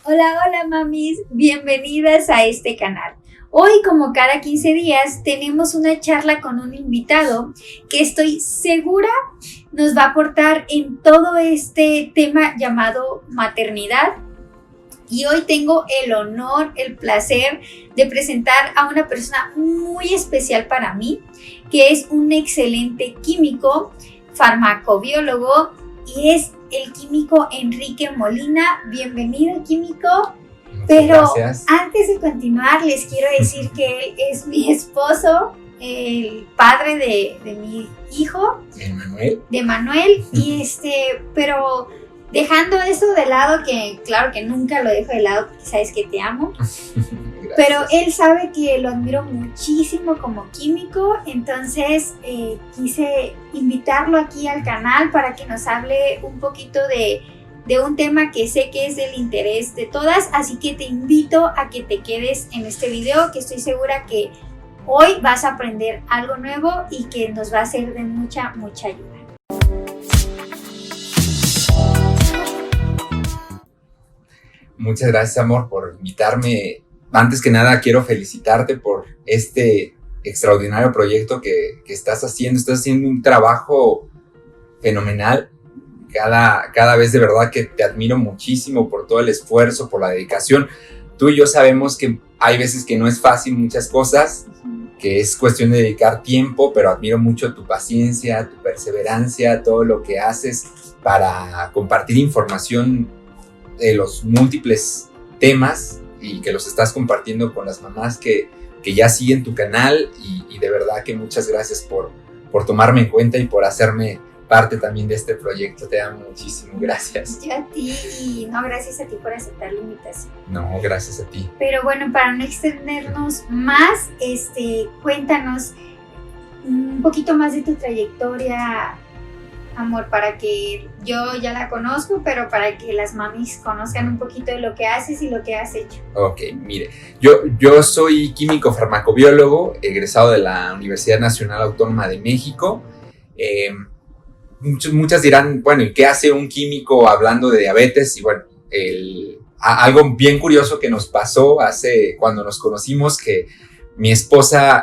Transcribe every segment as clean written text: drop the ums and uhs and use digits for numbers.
Hola, hola mamis, bienvenidas a este canal. Hoy, como cada 15 días, tenemos una charla con un invitado que estoy segura nos va a aportar en todo este tema llamado maternidad. Y hoy tengo el honor, el placer de presentar a una persona muy especial para mí, que es un excelente químico, farmacobiólogo, y es el químico Enrique Molina. Bienvenido, químico. Pero gracias. Antes de continuar, les quiero decir que él es mi esposo, el padre de mi hijo, de Manuel, y pero dejando eso de lado, que claro que nunca lo dejo de lado porque sabes que te amo. Pero él sabe que lo admiro muchísimo como químico, entonces quise invitarlo aquí al canal para que nos hable un poquito de un tema que sé que es del interés de todas, así que te invito a que te quedes en este video, que estoy segura que hoy vas a aprender algo nuevo y que nos va a ser de mucha, mucha ayuda. Muchas gracias, amor, por invitarme. Antes que nada, quiero felicitarte por este extraordinario proyecto que estás haciendo. Estás haciendo un trabajo fenomenal. Cada vez de verdad que te admiro muchísimo por todo el esfuerzo, por la dedicación. Tú y yo sabemos que hay veces que no es fácil muchas cosas, que es cuestión de dedicar tiempo, pero admiro mucho tu paciencia, tu perseverancia, todo lo que haces para compartir información de los múltiples temas y que los estás compartiendo con las mamás que ya siguen tu canal y de verdad que muchas gracias por tomarme en cuenta y por hacerme parte también de este proyecto. Te amo muchísimo, gracias. Yo a ti, y no, gracias a ti por aceptar la invitación. No, gracias a ti. Pero bueno, para no extendernos más, cuéntanos un poquito más de tu trayectoria, amor, para que yo ya la conozco, pero para que las mamis conozcan un poquito de lo que haces y lo que has hecho. Ok, mire, yo soy químico farmacobiólogo, egresado de la Universidad Nacional Autónoma de México. Muchas dirán, bueno, ¿y qué hace un químico hablando de diabetes? Y bueno, algo bien curioso que nos pasó cuando nos conocimos, que mi esposa,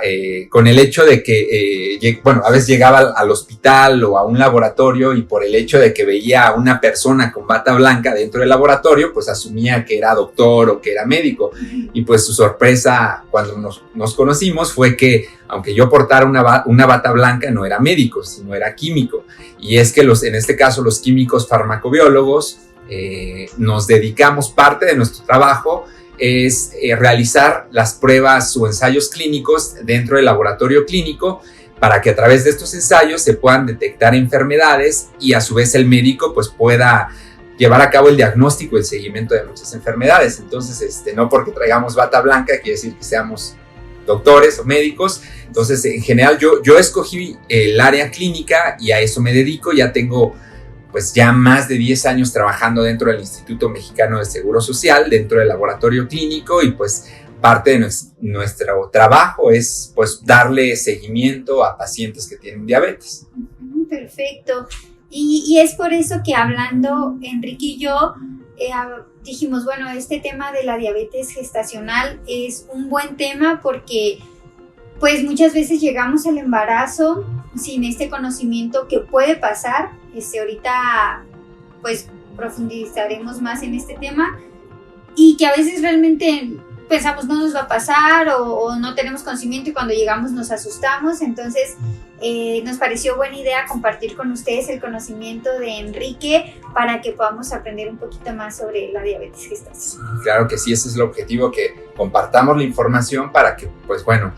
con el hecho de que, a veces llegaba al hospital o a un laboratorio y por el hecho de que veía a una persona con bata blanca dentro del laboratorio, pues asumía que era doctor o que era médico. Y pues su sorpresa cuando nos conocimos fue que, aunque yo portara una bata blanca, no era médico, sino era químico. Y es que en este caso los químicos farmacobiólogos nos dedicamos, parte de nuestro trabajo es realizar las pruebas o ensayos clínicos dentro del laboratorio clínico para que a través de estos ensayos se puedan detectar enfermedades y a su vez el médico pues pueda llevar a cabo el diagnóstico y el seguimiento de muchas enfermedades. Entonces, no porque traigamos bata blanca quiere decir que seamos doctores o médicos. Entonces, en general yo escogí el área clínica y a eso me dedico. Ya tengo pues ya más de 10 años trabajando dentro del Instituto Mexicano de Seguro Social, dentro del laboratorio clínico, y pues parte de nuestro trabajo es pues darle seguimiento a pacientes que tienen diabetes. Perfecto. Y es por eso que hablando Enrique y yo dijimos, bueno, este tema de la diabetes gestacional es un buen tema porque pues muchas veces llegamos al embarazo sin este conocimiento que puede pasar. Ahorita pues profundizaremos más en este tema y que a veces realmente pensamos no nos va a pasar o no tenemos conocimiento y cuando llegamos nos asustamos. Entonces nos pareció buena idea compartir con ustedes el conocimiento de Enrique para que podamos aprender un poquito más sobre la diabetes gestacional. Claro que sí, ese es el objetivo, que compartamos la información para que pues bueno,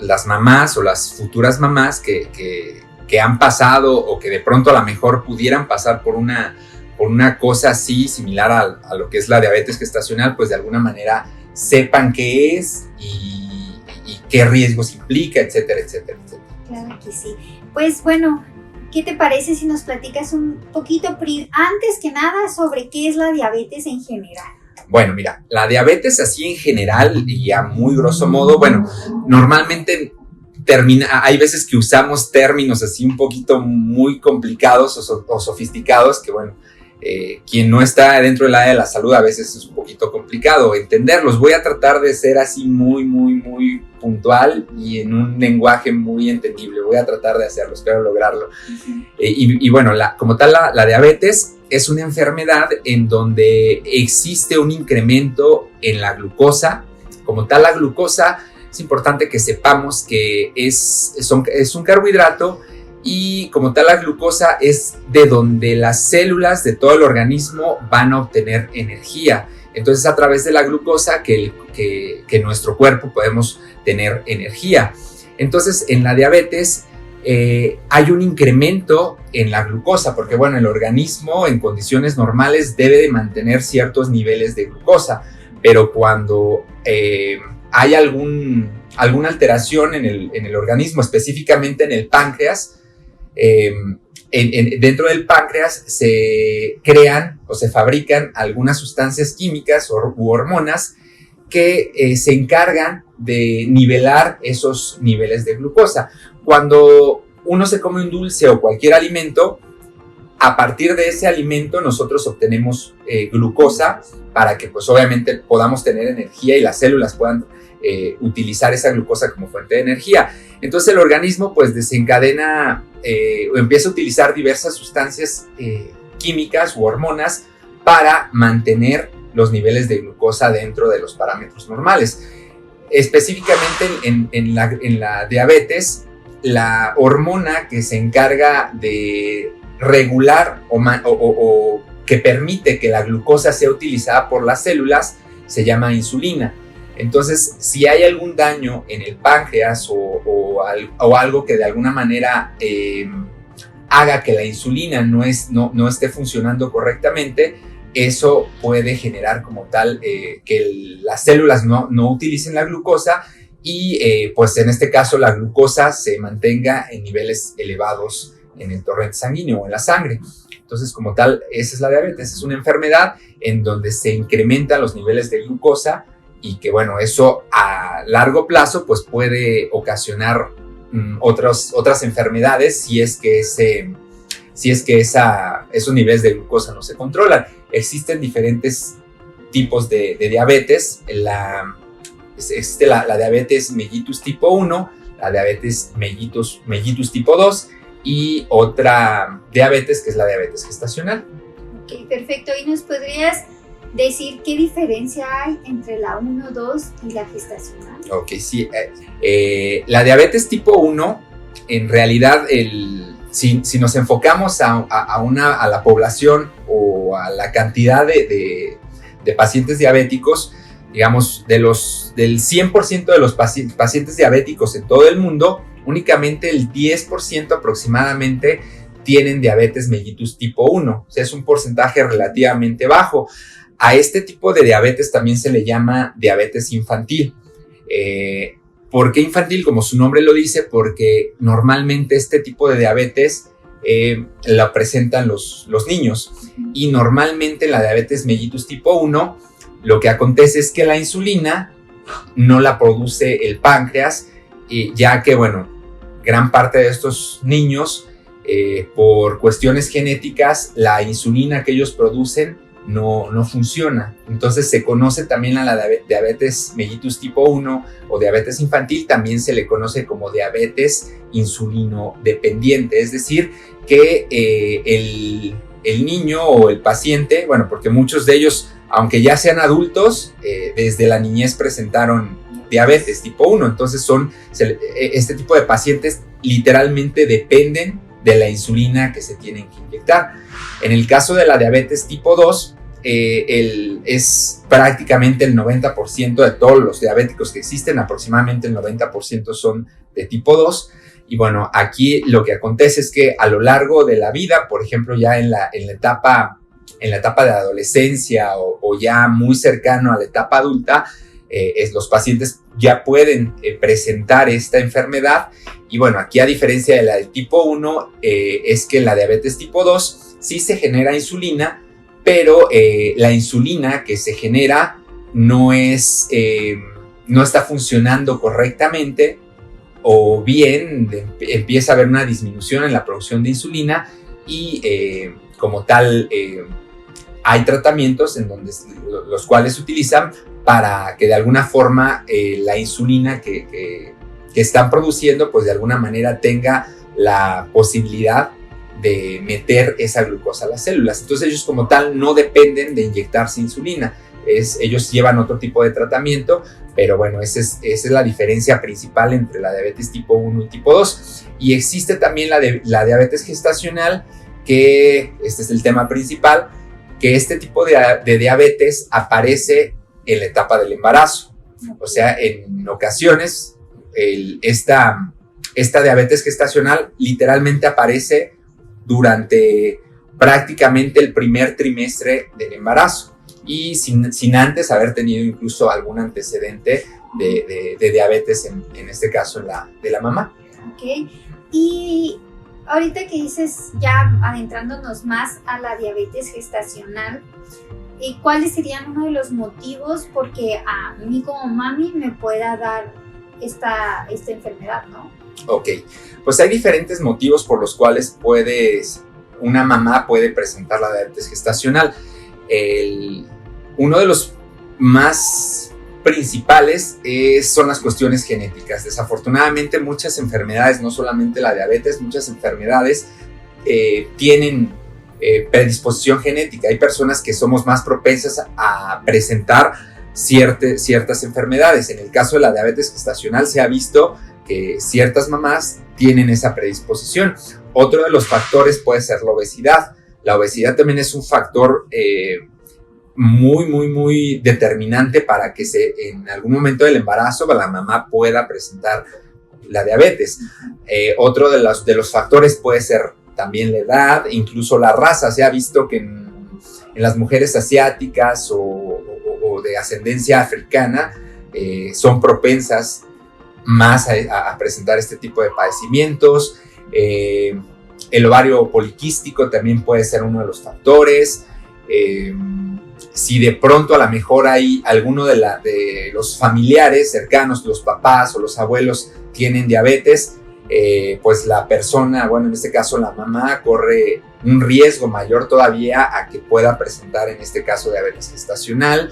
las mamás o las futuras mamás que han pasado o que de pronto a lo mejor pudieran pasar por una cosa así similar a lo que es la diabetes gestacional, pues de alguna manera sepan qué es y qué riesgos implica, etcétera, etcétera, etcétera. Claro que sí. Pues bueno, ¿qué te parece si nos platicas un poquito antes que nada sobre qué es la diabetes en general? Bueno, mira, la diabetes así en general y a muy grosso modo, bueno, normalmente hay veces que usamos términos así un poquito muy complicados o sofisticados que, bueno, quien no está dentro del área de la salud a veces es un poquito complicado entenderlos. Voy a tratar de ser así muy puntual y en un lenguaje muy entendible. Voy a tratar de hacerlo, espero lograrlo. Y bueno, como tal, la diabetes es una enfermedad en donde existe un incremento en la glucosa. Como tal, la glucosa es importante que sepamos que es un carbohidrato. Y como tal, la glucosa es de donde las células de todo el organismo van a obtener energía. Entonces, a través de la glucosa que nuestro cuerpo podemos tener energía. Entonces, en la diabetes hay un incremento en la glucosa, porque bueno, el organismo en condiciones normales debe de mantener ciertos niveles de glucosa, pero cuando hay alguna alteración en el organismo, específicamente en el páncreas, dentro del páncreas se crean o se fabrican algunas sustancias químicas u hormonas que se encargan de nivelar esos niveles de glucosa. Cuando uno se come un dulce o cualquier alimento, a partir de ese alimento nosotros obtenemos glucosa para que pues obviamente podamos tener energía y las células puedan utilizar esa glucosa como fuente de energía. Entonces el organismo pues desencadena o empieza a utilizar diversas sustancias químicas u hormonas para mantener los niveles de glucosa dentro de los parámetros normales. Específicamente en la diabetes, la hormona que se encarga de regular o que permite que la glucosa sea utilizada por las células se llama insulina. Entonces, si hay algún daño en el páncreas o algo que de alguna manera haga que la insulina no esté funcionando correctamente, eso puede generar como tal que las células no utilicen la glucosa y pues en este caso la glucosa se mantenga en niveles elevados en el torrente sanguíneo o en la sangre. Entonces, como tal, esa es la diabetes. Es una enfermedad en donde se incrementan los niveles de glucosa y que, bueno, eso a largo plazo pues puede ocasionar otras enfermedades si es que esos niveles de glucosa no se controlan. Existen diferentes tipos de diabetes. Existe la diabetes mellitus tipo 1, la diabetes mellitus tipo 2 y otra diabetes que es la diabetes gestacional. Ok, perfecto. ¿Y nos podrías decir qué diferencia hay entre la 1, 2 y la gestacional? Ok, sí. La diabetes tipo 1, en realidad, si nos enfocamos a la población o a la cantidad de pacientes diabéticos, digamos, del 100% de los pacientes diabéticos en todo el mundo, únicamente el 10% aproximadamente tienen diabetes mellitus tipo 1. O sea, es un porcentaje relativamente bajo. A este tipo de diabetes también se le llama diabetes infantil. ¿Por qué infantil? Como su nombre lo dice, porque normalmente este tipo de diabetes la presentan los niños. Y normalmente en la diabetes mellitus tipo 1, lo que acontece es que la insulina no la produce el páncreas, ya que, bueno, gran parte de estos niños, por cuestiones genéticas, la insulina que ellos producen no funciona. Entonces se conoce también a la diabetes mellitus tipo 1 o diabetes infantil, también se le conoce como diabetes insulino dependiente, es decir, que el niño o el paciente, bueno, porque muchos de ellos, aunque ya sean adultos, desde la niñez presentaron diabetes tipo 1, entonces este tipo de pacientes literalmente dependen de la insulina que se tienen que inyectar. En el caso de la diabetes tipo 2, es prácticamente el 90% de todos los diabéticos que existen, aproximadamente el 90% son de tipo 2. Y bueno, aquí lo que acontece es que a lo largo de la vida, por ejemplo, ya en la etapa de adolescencia o ya muy cercano a la etapa adulta, los pacientes ya pueden presentar esta enfermedad. Y bueno, aquí a diferencia de la del tipo 1, es que en la diabetes tipo 2 sí se genera insulina, pero la insulina que se genera no está funcionando correctamente, o bien empieza a haber una disminución en la producción de insulina y como tal hay tratamientos en donde los cuales se utilizan para que de alguna forma la insulina que están produciendo, pues de alguna manera tenga la posibilidad de meter esa glucosa a las células. Entonces ellos como tal no dependen de inyectarse insulina, ellos llevan otro tipo de tratamiento, pero bueno, esa es la diferencia principal entre la diabetes tipo 1 y tipo 2. Y existe también la diabetes gestacional, que este es el tema principal, que este tipo de diabetes aparece en la etapa del embarazo. O sea, en ocasiones esta diabetes gestacional literalmente aparece durante prácticamente el primer trimestre del embarazo y sin antes haber tenido incluso algún antecedente de diabetes, en este caso de la mamá. Ok, y ahorita que dices, ya adentrándonos más a la diabetes gestacional, ¿cuáles serían uno de los motivos porque a mí como mami me pueda dar esta enfermedad, ¿no? Ok, pues hay diferentes motivos por los cuales una mamá puede presentar la diabetes gestacional. Uno de los más principales son las cuestiones genéticas. Desafortunadamente muchas enfermedades, no solamente la diabetes, muchas enfermedades tienen predisposición genética. Hay personas que somos más propensas a presentar ciertas enfermedades. En el caso de la diabetes gestacional se ha visto que ciertas mamás tienen esa predisposición. Otro de los factores puede ser la obesidad. La obesidad también es un factor muy, muy, muy determinante para que en algún momento del embarazo la mamá pueda presentar la diabetes. Otro de los factores puede ser también la edad, incluso la raza. Se ha visto que en las mujeres asiáticas o de ascendencia africana son propensas más a presentar este tipo de padecimientos. El ovario poliquístico también puede ser uno de los factores. Si de pronto a lo mejor hay alguno de los familiares cercanos, los papás o los abuelos tienen diabetes, pues la persona, bueno, en este caso la mamá, corre un riesgo mayor todavía a que pueda presentar en este caso diabetes gestacional.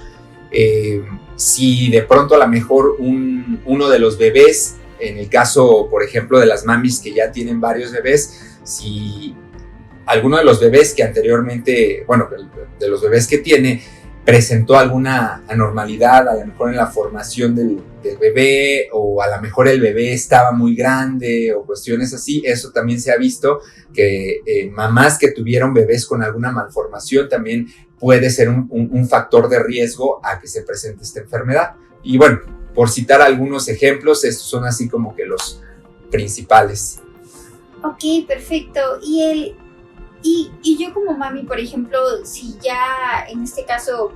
Si de pronto a lo mejor uno de los bebés, en el caso por ejemplo de las mamis que ya tienen varios bebés, si alguno de los bebés que anteriormente, bueno, de los bebés que tiene, presentó alguna anormalidad, a lo mejor en la formación del bebé, o a lo mejor el bebé estaba muy grande, o cuestiones así, eso también se ha visto que mamás que tuvieron bebés con alguna malformación también puede ser un factor de riesgo a que se presente esta enfermedad. Y bueno, por citar algunos ejemplos, estos son así como que los principales. Ok, perfecto. Y yo como mami, por ejemplo, si ya en este caso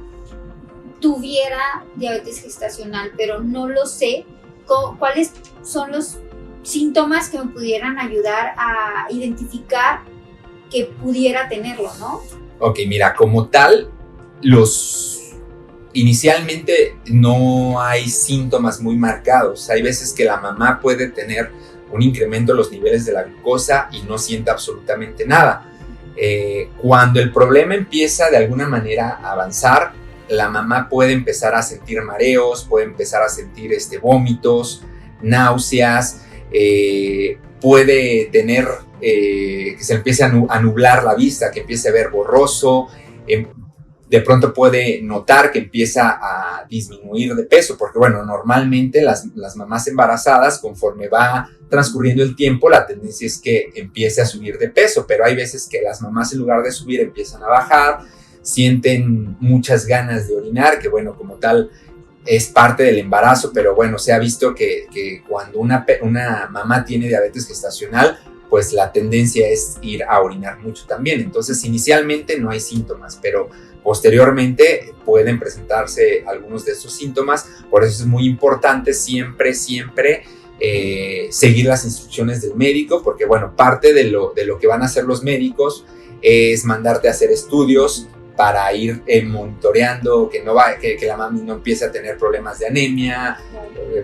tuviera diabetes gestacional, pero no lo sé, ¿cuáles son los síntomas que me pudieran ayudar a identificar que pudiera tenerlo, ¿no? Ok, mira, como tal, inicialmente no hay síntomas muy marcados. Hay veces que la mamá puede tener un incremento en los niveles de la glucosa y no siente absolutamente nada. Cuando el problema empieza de alguna manera a avanzar, la mamá puede empezar a sentir mareos, puede empezar a sentir vómitos, náuseas, puede tener que se empiece a nublar la vista, que empiece a ver borroso, de pronto puede notar que empieza a disminuir de peso, porque bueno, normalmente las mamás embarazadas, conforme va transcurriendo el tiempo, la tendencia es que empiece a subir de peso, pero hay veces que las mamás en lugar de subir empiezan a bajar, sienten muchas ganas de orinar, que bueno, como tal es parte del embarazo, pero bueno, se ha visto que cuando una mamá tiene diabetes gestacional, pues la tendencia es ir a orinar mucho también. Entonces inicialmente no hay síntomas, pero posteriormente pueden presentarse algunos de estos síntomas. Por eso es muy importante siempre seguir las instrucciones del médico, porque bueno, parte de lo que van a hacer los médicos es mandarte a hacer estudios para ir monitoreando que la mami no empiece a tener problemas de anemia,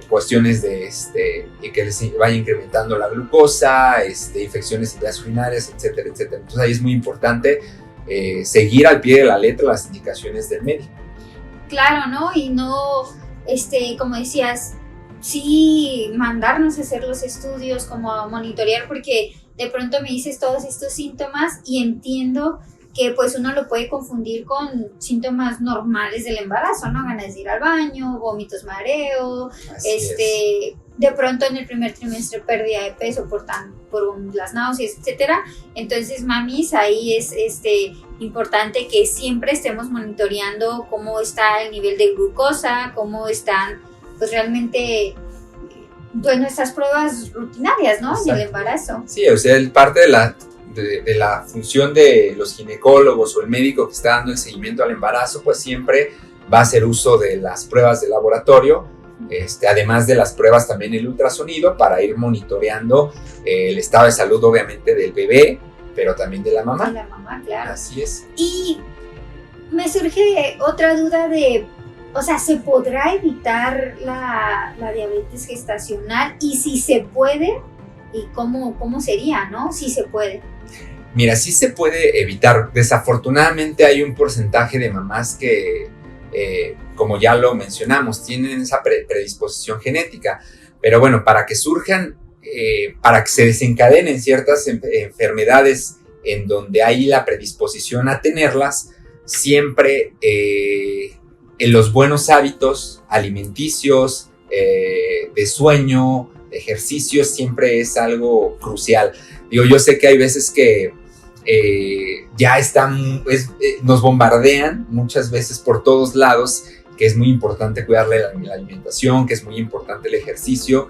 cuestiones de que les vaya incrementando la glucosa, infecciones en vías urinarias, etcétera, etcétera. Entonces ahí es muy importante seguir al pie de la letra las indicaciones del médico. Claro, ¿no? Y no, como decías, sí mandarnos a hacer los estudios, como a monitorear, porque de pronto me dices todos estos síntomas y entiendo que pues uno lo puede confundir con síntomas normales del embarazo, ¿no? Ganas de ir al baño, vómitos, mareo, de pronto en el primer trimestre pérdida de peso por las náuseas, etcétera. Entonces, mamis, ahí es importante que siempre estemos monitoreando cómo está el nivel de glucosa, cómo están pues realmente pues nuestras pruebas rutinarias, ¿no? En el embarazo. Sí, o sea, parte de la función de los ginecólogos o el médico que está dando el seguimiento al embarazo, pues siempre va a hacer uso de las pruebas de laboratorio, además de las pruebas también el ultrasonido, para ir monitoreando el estado de salud obviamente del bebé, pero también de la mamá. De la mamá, claro. Así es. Y me surge otra duda o sea, ¿se podrá evitar la diabetes gestacional? Y si se puede, ¿y cómo sería, no? Si se puede. Mira, sí se puede evitar. Desafortunadamente hay un porcentaje de mamás que, como ya lo mencionamos, tienen esa predisposición genética. Pero bueno, para que surjan, para que se desencadenen ciertas enfermedades en donde hay la predisposición a tenerlas, siempre en los buenos hábitos alimenticios, de sueño, de ejercicio, siempre es algo crucial. Digo, yo sé que hay veces que ya nos bombardean muchas veces por todos lados, que es muy importante cuidarle la alimentación, que es muy importante el ejercicio,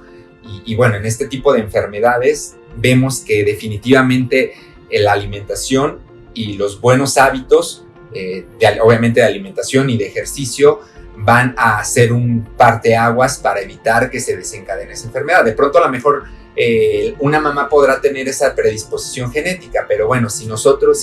y bueno, en este tipo de enfermedades vemos que definitivamente la alimentación y los buenos hábitos, obviamente de alimentación y de ejercicio, van a ser un parteaguas para evitar que se desencadene esa enfermedad. De pronto a lo mejor una mamá podrá tener esa predisposición genética, pero bueno, si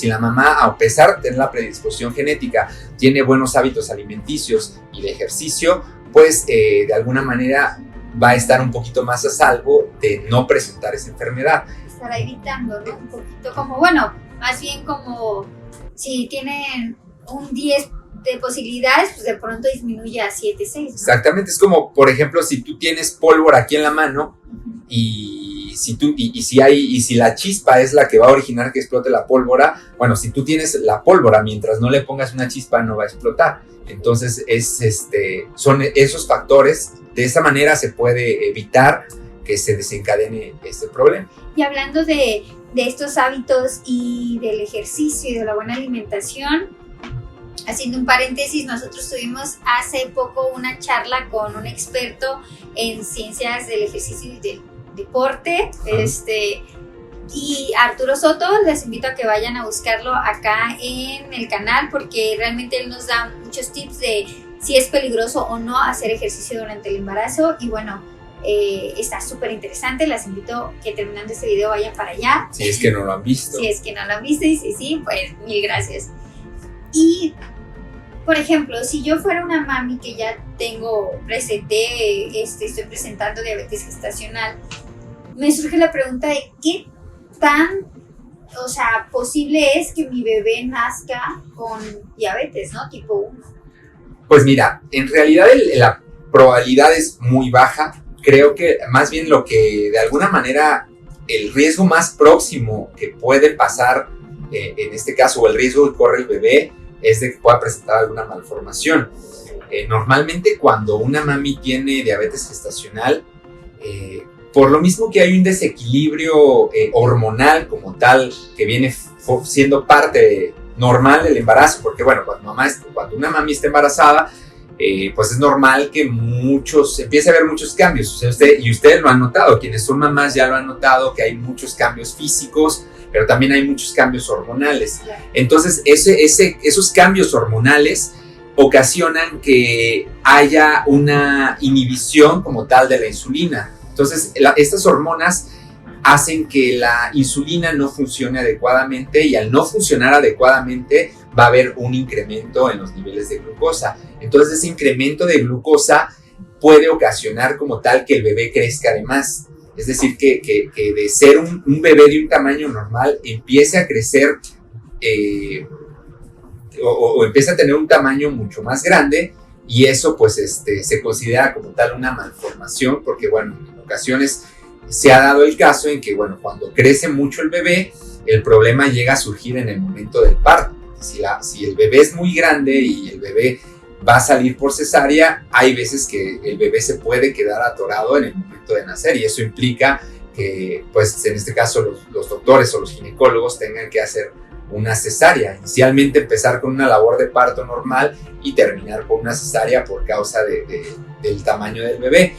la mamá, a pesar de tener la predisposición genética, tiene buenos hábitos alimenticios y de ejercicio, pues de alguna manera va a estar un poquito más a salvo de no presentar esa enfermedad. Estará evitando, ¿no? Un poquito como, bueno, más bien como si tienen un 10 de posibilidades, pues de pronto disminuye a 7, 6, ¿no? Exactamente, es como, por ejemplo, si tú tienes pólvora aquí en la mano, y si la chispa es la que va a originar que explote la pólvora, bueno, si tú tienes la pólvora, mientras no le pongas una chispa no va a explotar. Entonces son esos factores. De esa manera se puede evitar que se desencadene este problema. Y hablando de estos hábitos y del ejercicio y de la buena alimentación, haciendo un paréntesis, nosotros tuvimos hace poco una charla con un experto en ciencias del ejercicio y del deporte, y Arturo Soto. Les invito a que vayan a buscarlo acá en el canal, porque realmente él nos da muchos tips de si es peligroso o no hacer ejercicio durante el embarazo. Y bueno, está súper interesante. Les invito a que terminando este video vayan para allá. Si es que no lo han visto. Si es que no lo han visto, y si sí, pues mil gracias. Y, por ejemplo, si yo fuera una mami que ya estoy presentando diabetes gestacional, me surge la pregunta de qué tan, posible es que mi bebé nazca con diabetes, ¿no? Tipo 1. Pues mira, en realidad la probabilidad es muy baja. Creo que más bien lo que de alguna manera el riesgo más próximo que puede pasar, en este caso, o el riesgo que corre el bebé, es de que pueda presentar alguna malformación. Normalmente cuando una mami tiene diabetes gestacional, por lo mismo que hay un desequilibrio hormonal como tal, que viene siendo parte normal del embarazo, porque bueno, cuando una mami está embarazada, pues es normal que empiece a haber muchos cambios. O sea, ustedes lo han notado, quienes son mamás ya lo han notado, que hay muchos cambios físicos, pero también hay muchos cambios hormonales. Entonces, esos cambios hormonales ocasionan que haya una inhibición como tal de la insulina. Entonces, estas hormonas hacen que la insulina no funcione adecuadamente, y al no funcionar adecuadamente va a haber un incremento en los niveles de glucosa. Entonces, ese incremento de glucosa puede ocasionar como tal que el bebé crezca de más. Es decir, que de ser un bebé de un tamaño normal empiece a crecer o empieza a tener un tamaño mucho más grande, y eso pues se considera como tal una malformación, porque bueno, en ocasiones se ha dado el caso en que bueno, cuando crece mucho el bebé, el problema llega a surgir en el momento del parto. Si el bebé es muy grande y el bebé va a salir por cesárea, hay veces que el bebé se puede quedar atorado en el momento de nacer, y eso implica que, pues en este caso, los doctores o los ginecólogos tengan que hacer una cesárea. Inicialmente empezar con una labor de parto normal y terminar con una cesárea por causa del tamaño del bebé.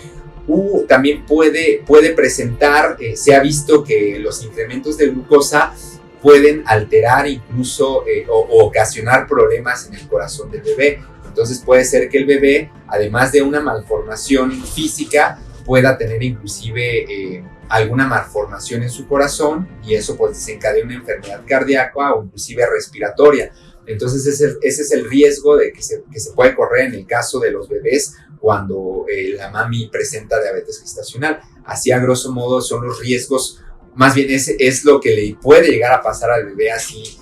También puede presentar, se ha visto que los incrementos de glucosa pueden alterar incluso o ocasionar problemas en el corazón del bebé. Entonces puede ser que el bebé, además de una malformación física, pueda tener inclusive alguna malformación en su corazón, y eso pues desencadena una enfermedad cardíaca o inclusive respiratoria. Entonces ese es el riesgo de que se puede correr en el caso de los bebés cuando la mami presenta diabetes gestacional. Así a grosso modo son los riesgos, más bien es lo que le puede llegar a pasar al bebé así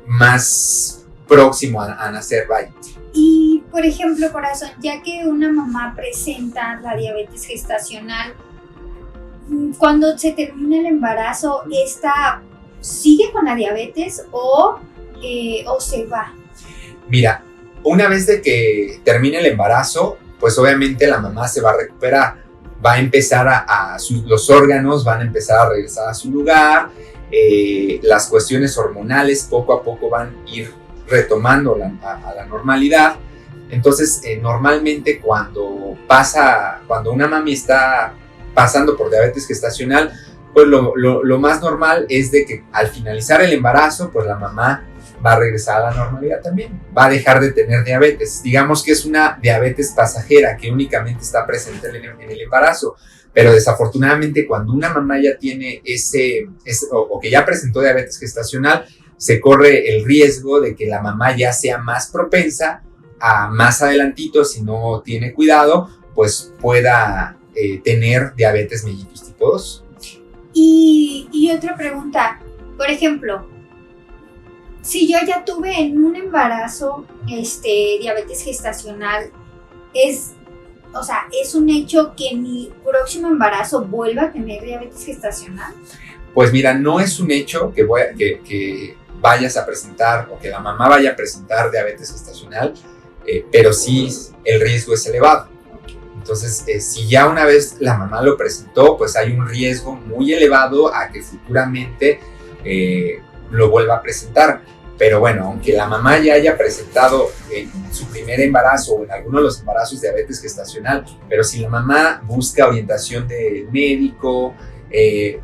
más próximo a nacer, vaya. Y, por ejemplo, corazón, ya que una mamá presenta la diabetes gestacional, cuando se termina el embarazo, ¿esta sigue con la diabetes o se va? Mira, una vez de que termine el embarazo, pues obviamente la mamá se va a recuperar, va a empezar los órganos van a empezar a regresar a su lugar, las cuestiones hormonales poco a poco van a ir retomando a la normalidad. Entonces, normalmente cuando una mami está pasando por diabetes gestacional, pues lo más normal es de que al finalizar el embarazo, pues la mamá va a regresar a la normalidad también, va a dejar de tener diabetes. Digamos que es una diabetes pasajera que únicamente está presente en el embarazo, pero desafortunadamente cuando una mamá ya tiene o que ya presentó diabetes gestacional, se corre el riesgo de que la mamá ya sea más propensa a más adelantito, si no tiene cuidado, pues pueda tener diabetes mellitus tipo 2. Y otra pregunta, por ejemplo, si yo ya tuve en un embarazo diabetes gestacional, ¿es un hecho que en mi próximo embarazo vuelva a tener diabetes gestacional? Pues mira, no es un hecho que vayas a presentar o que la mamá vaya a presentar diabetes gestacional, pero sí el riesgo es elevado. Entonces, si ya una vez la mamá lo presentó, pues hay un riesgo muy elevado a que futuramente lo vuelva a presentar. Pero bueno, aunque la mamá ya haya presentado en su primer embarazo o en alguno de los embarazos diabetes gestacional, pero si la mamá busca orientación del médico,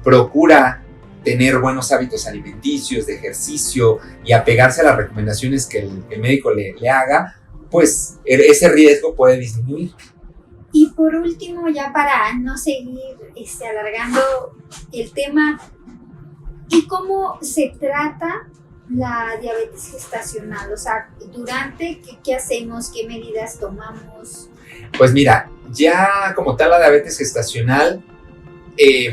procura tener buenos hábitos alimenticios, de ejercicio y apegarse a las recomendaciones que el médico le haga, pues ese riesgo puede disminuir. Y por último, ya para no seguir alargando el tema, ¿y cómo se trata la diabetes gestacional? O sea, durante, ¿qué hacemos? ¿Qué medidas tomamos? Pues mira, ya como tal la diabetes gestacional,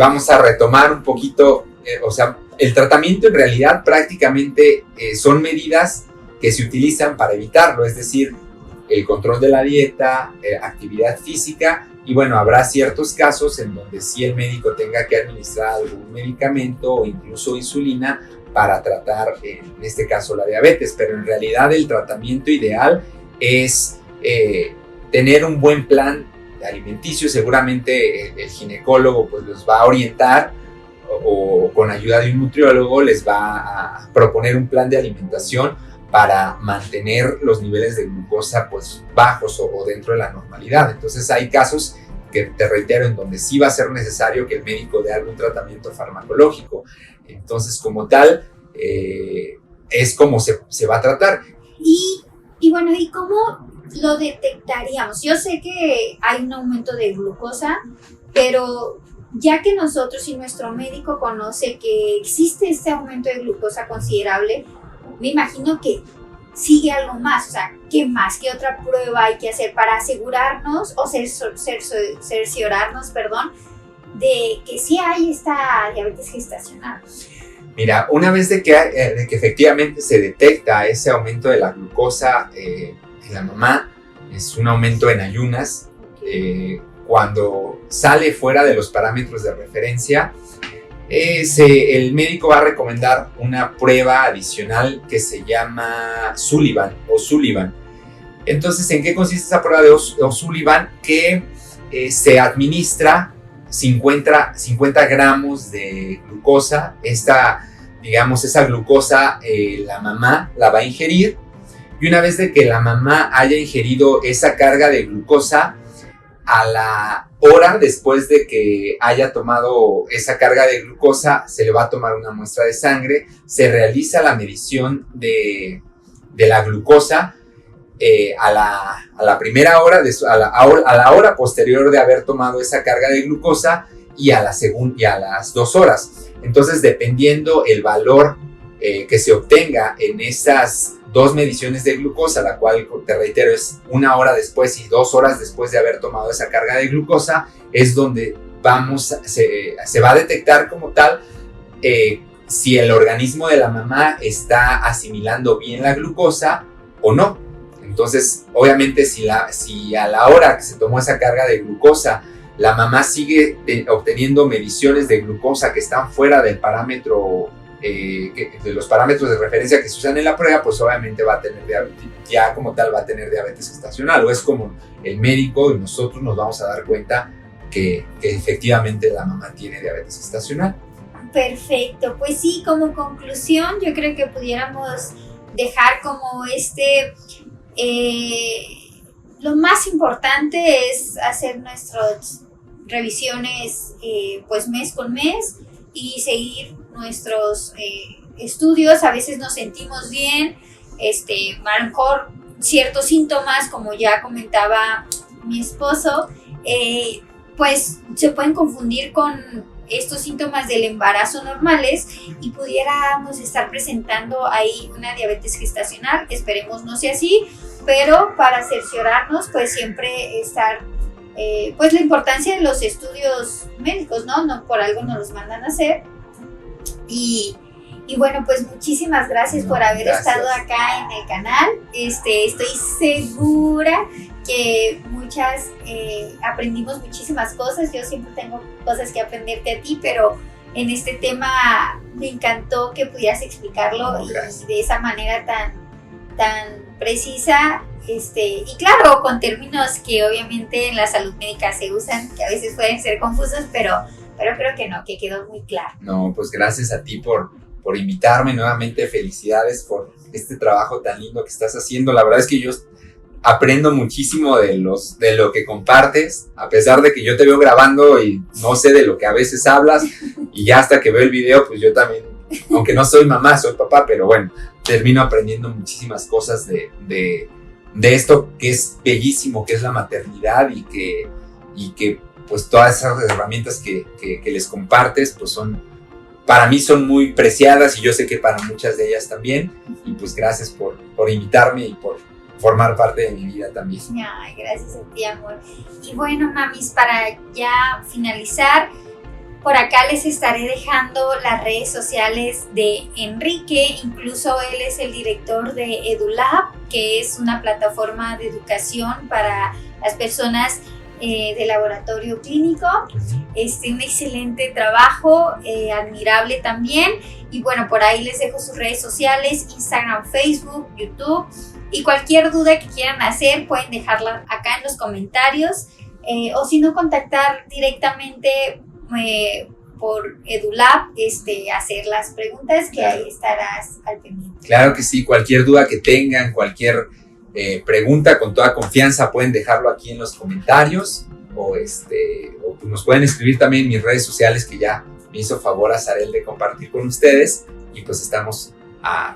vamos a retomar un poquito, el tratamiento en realidad prácticamente son medidas que se utilizan para evitarlo, es decir, el control de la dieta, actividad física, y bueno, habrá ciertos casos en donde sí el médico tenga que administrar algún medicamento o incluso insulina para tratar, en este caso, la diabetes, pero en realidad el tratamiento ideal es tener un buen plan alimenticio. Seguramente el ginecólogo pues los va a orientar o con ayuda de un nutriólogo les va a proponer un plan de alimentación para mantener los niveles de glucosa pues bajos o dentro de la normalidad. Entonces hay casos que, te reitero, en donde sí va a ser necesario que el médico dé algún tratamiento farmacológico. Entonces, como tal, es como se va a tratar. Y bueno, ¿y cómo lo detectaríamos? Yo sé que hay un aumento de glucosa, pero ya que nosotros y nuestro médico conoce que existe este aumento de glucosa considerable, me imagino que sigue algo más. O sea, ¿qué más? ¿Qué otra prueba hay que hacer para asegurarnos o cerciorarnos, de que sí hay esta diabetes gestacional? Mira, una vez de que efectivamente se detecta ese aumento de la glucosa en la mamá, es un aumento en ayunas, cuando sale fuera de los parámetros de referencia, el médico va a recomendar una prueba adicional que se llama Sullivan. Entonces, ¿en qué consiste esa prueba de O'Sullivan? Que se administra 50 gramos de glucosa. Esa glucosa la mamá la va a ingerir, y una vez de que la mamá haya ingerido esa carga de glucosa, a la hora después de que haya tomado esa carga de glucosa, se le va a tomar una muestra de sangre, se realiza la medición de la glucosa a la primera hora, a la hora posterior de haber tomado esa carga de glucosa, y a las 2 horas. Entonces, dependiendo el valor que se obtenga en esas 2 mediciones de glucosa, la cual, te reitero, es 1 hora después y 2 horas después de haber tomado esa carga de glucosa, es donde se va a detectar como tal si el organismo de la mamá está asimilando bien la glucosa o no. Entonces, obviamente, si a la hora que se tomó esa carga de glucosa, la mamá sigue obteniendo mediciones de glucosa que están fuera del parámetro, de los parámetros de referencia que se usan en la prueba, pues obviamente va a tener diabetes, ya como tal va a tener diabetes gestacional, o es como el médico y nosotros nos vamos a dar cuenta que efectivamente la mamá tiene diabetes gestacional. Perfecto, pues sí, como conclusión yo creo que pudiéramos dejar como lo más importante es hacer nuestras revisiones pues mes con mes y seguir nuestros estudios. A veces nos sentimos bien, a lo mejor ciertos síntomas, como ya comentaba mi esposo, pues se pueden confundir con estos síntomas del embarazo normales y pudiéramos estar presentando ahí una diabetes gestacional. Esperemos no sea así, pero para cerciorarnos, pues siempre estar, pues la importancia de los estudios médicos, ¿no? No por algo nos los mandan a hacer. Y bueno, pues muchísimas gracias por haber estado acá en el canal. Estoy segura que aprendimos muchísimas cosas. Yo siempre tengo cosas que aprenderte a ti, pero en este tema me encantó que pudieras explicarlo y de esa manera tan precisa, y claro, con términos que obviamente en la salud médica se usan, que a veces pueden ser confusos, pero creo que no, que quedó muy claro. No, pues gracias a ti por invitarme nuevamente. Felicidades por este trabajo tan lindo que estás haciendo. La verdad es que yo aprendo muchísimo de lo que compartes, a pesar de que yo te veo grabando y no sé de lo que a veces hablas, y ya hasta que veo el video, pues yo también, aunque no soy mamá, soy papá, pero bueno, termino aprendiendo muchísimas cosas de esto que es bellísimo, que es la maternidad, y que pues todas esas herramientas que les compartes, pues para mí son muy preciadas, y yo sé que para muchas de ellas también. Y pues gracias por invitarme y por formar parte de mi vida también. Ay, gracias a ti, amor. Y bueno, mamis, para ya finalizar, por acá les estaré dejando las redes sociales de Enrique. Incluso él es el director de EduLab, que es una plataforma de educación para las personas de laboratorio clínico. Un excelente trabajo, admirable también. Y bueno, por ahí les dejo sus redes sociales: Instagram, Facebook, YouTube. Y cualquier duda que quieran hacer pueden dejarla acá en los comentarios, o si no, contactar directamente por EduLab, hacer las preguntas, que ahí estarás al pendiente. Claro que sí, cualquier duda que tengan, cualquier pregunta, con toda confianza pueden dejarlo aquí en los comentarios, o nos pueden escribir también en mis redes sociales, que ya me hizo favor a Sarel de compartir con ustedes, y pues estamos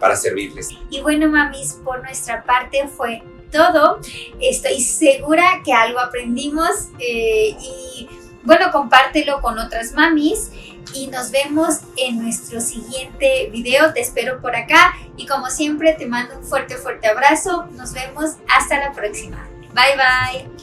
para servirles. Y bueno, mamis, por nuestra parte fue todo. Estoy segura que algo aprendimos, y bueno, compártelo con otras mamis, y nos vemos en nuestro siguiente video. Te espero por acá, y como siempre te mando un fuerte abrazo. Nos vemos hasta la próxima. Bye bye.